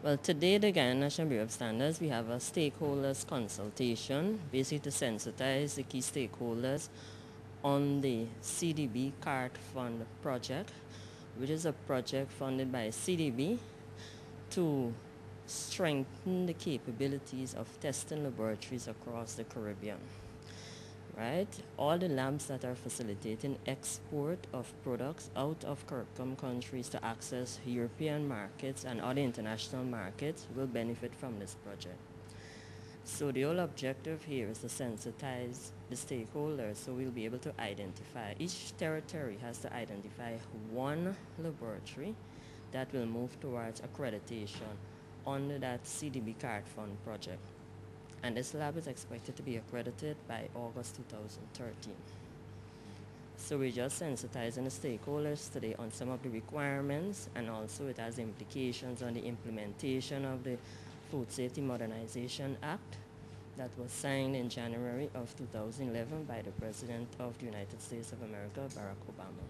Well, today the Guyana National Bureau of Standards, we have a stakeholders consultation, basically to sensitize the key stakeholders on the CDB CART Fund project, which is a project funded by CDB to strengthen the capabilities of testing laboratories across the Caribbean. Right? All the labs that are facilitating export of products out of CARICOM countries to access European markets and other international markets will benefit from this project. So the whole objective here is to sensitize the stakeholders so we'll be able to identify, each territory has to identify one laboratory that will move towards accreditation under that CDB CART Fund project. And this lab is expected to be accredited by August 2013. So we're just sensitizing the stakeholders today on some of the requirements, and also it has implications on the implementation of the Food Safety Modernization Act that was signed in January of 2011 by the President of the United States of America, Barack Obama.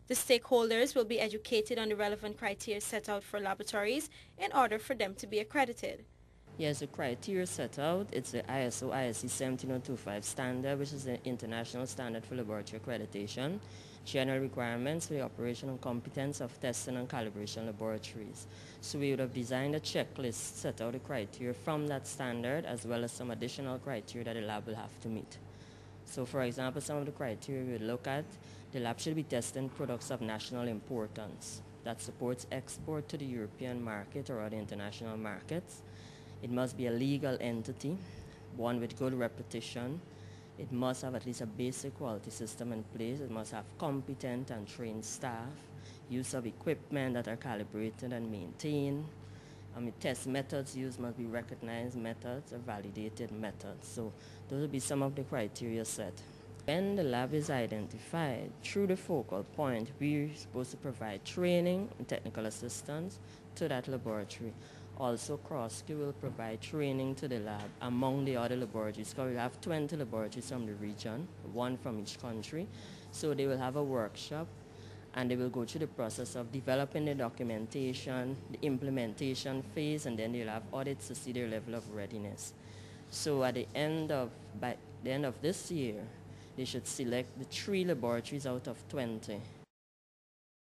The stakeholders will be educated on the relevant criteria set out for laboratories in order for them to be accredited. Yes, the criteria set out, it's the ISO/ISC 17025 standard, which is the international standard for laboratory accreditation. General requirements for the operational competence of testing and calibration laboratories. So we would have designed a checklist, set out the criteria from that standard, as well as some additional criteria that the lab will have to meet. So for example, some of the criteria we would look at, the lab should be testing products of national importance that supports export to the European market or other international markets. It must be a legal entity, one with good reputation. It must have at least a basic quality system in place. It must have competent and trained staff, use of equipment that are calibrated and maintained. Test methods used must be recognized methods or validated methods. So those will be some of the criteria set. When the lab is identified, through the focal point, we're supposed to provide training and technical assistance to that laboratory. Also, CrossQ will provide training to the lab among the other laboratories, because we have 20 laboratories from the region, one from each country. So they will have a workshop, and they will go through the process of developing the documentation, the implementation phase, and then they'll have audits to see their level of readiness. So by the end of this year, they should select the 3 laboratories out of 20